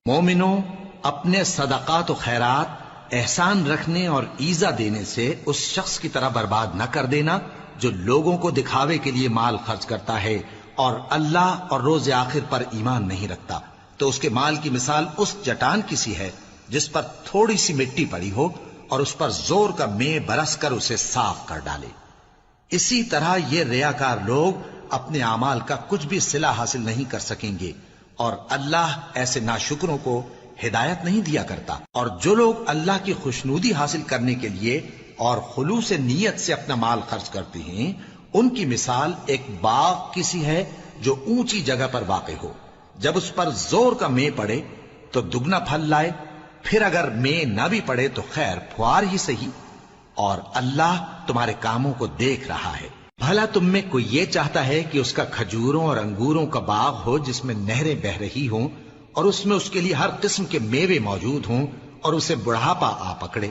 مومنوں، اپنے صدقات و خیرات احسان رکھنے اور ایذا دینے سے اس شخص کی طرح برباد نہ کر دینا جو لوگوں کو دکھاوے کے لیے مال خرچ کرتا ہے اور اللہ اور روز آخر پر ایمان نہیں رکھتا، تو اس کے مال کی مثال اس چٹان کی سی ہے جس پر تھوڑی سی مٹی پڑی ہو اور اس پر زور کا مے برس کر اسے صاف کر ڈالے۔ اسی طرح یہ ریاکار لوگ اپنے اعمال کا کچھ بھی صلہ حاصل نہیں کر سکیں گے، اور اللہ ایسے ناشکروں کو ہدایت نہیں دیا کرتا۔ اور جو لوگ اللہ کی خوشنودی حاصل کرنے کے لیے اور خلوص نیت سے اپنا مال خرچ کرتے ہیں، ان کی مثال ایک باغ کی سی ہے جو اونچی جگہ پر واقع ہو، جب اس پر زور کا مے پڑے تو دگنا پھل لائے، پھر اگر مے نہ بھی پڑے تو خیر پھوار ہی صحیح، اور اللہ تمہارے کاموں کو دیکھ رہا ہے۔ بھلا تم میں کوئی یہ چاہتا ہے کہ اس کا کھجوروں اور انگوروں کا باغ ہو جس میں نہریں بہ رہی ہوں اور اس میں اس کے لیے ہر قسم کے میوے موجود ہوں، اور اسے بڑھاپا آ پکڑے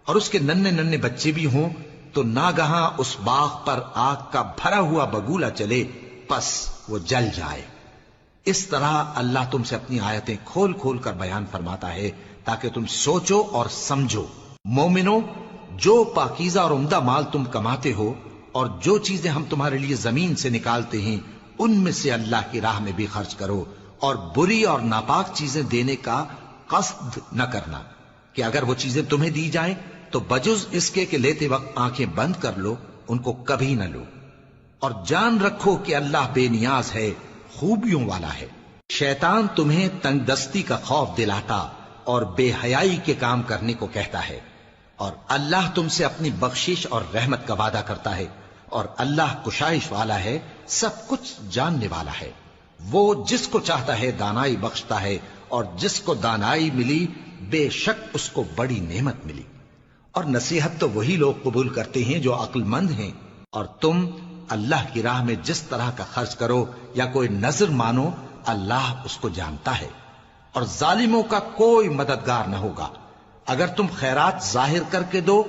اور اس کے ننھے ننھے بچے بھی ہوں، تو ناگہاں اس باغ پر آگ کا بھرا ہوا بگولا چلے، پس وہ جل جائے۔ اس طرح اللہ تم سے اپنی آیتیں کھول کھول کر بیان فرماتا ہے تاکہ تم سوچو اور سمجھو۔ مومنوں، جو پاکیزہ اور عمدہ مال تم کماتے ہو اور جو چیزیں ہم تمہارے لیے زمین سے نکالتے ہیں، ان میں سے اللہ کی راہ میں بھی خرچ کرو، اور بری اور ناپاک چیزیں دینے کا قصد نہ کرنا کہ اگر وہ چیزیں تمہیں دی جائیں تو بجز اس کے کہ لیتے وقت آنکھیں بند کر لو، ان کو کبھی نہ لو، اور جان رکھو کہ اللہ بے نیاز ہے، خوبیوں والا ہے۔ شیطان تمہیں تنگ دستی کا خوف دلاتا اور بے حیائی کے کام کرنے کو کہتا ہے، اور اللہ تم سے اپنی بخشش اور رحمت کا وعدہ کرتا ہے، اور اللہ کشائش والا ہے، سب کچھ جاننے والا ہے۔ وہ جس کو چاہتا ہے دانائی بخشتا ہے، اور جس کو دانائی ملی بے شک اس کو بڑی نعمت ملی۔ اور نصیحت تو وہی لوگ قبول کرتے ہیں جو عقل مند ہیں، اور تم اللہ کی راہ میں جس طرح کا خرچ کرو یا کوئی نذر مانو، اللہ اس کو جانتا ہے، اور ظالموں کا کوئی مددگار نہ ہوگا۔ اگر تم خیرات ظاہر کر کے دو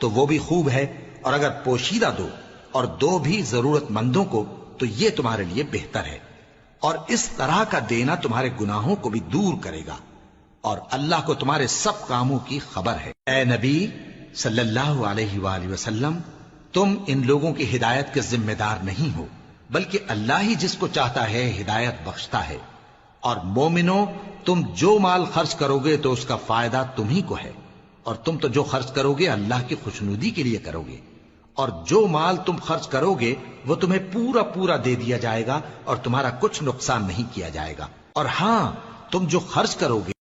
تو وہ بھی خوب ہے، اور اگر پوشیدہ دو اور دو بھی ضرورت مندوں کو تو یہ تمہارے لیے بہتر ہے، اور اس طرح کا دینا تمہارے گناہوں کو بھی دور کرے گا، اور اللہ کو تمہارے سب کاموں کی خبر ہے۔ اے نبی صلی اللہ علیہ وآلہ وسلم، تم ان لوگوں کی ہدایت کے ذمہ دار نہیں ہو، بلکہ اللہ ہی جس کو چاہتا ہے ہدایت بخشتا ہے۔ اور مومنوں، تم جو مال خرچ کرو گے تو اس کا فائدہ تمہیں کو ہے، اور تم تو جو خرچ کرو گے اللہ کی خوشنودی کے لیے کرو گے، اور جو مال تم خرچ کرو گے وہ تمہیں پورا پورا دے دیا جائے گا، اور تمہارا کچھ نقصان نہیں کیا جائے گا۔ اور ہاں، تم جو خرچ کرو گے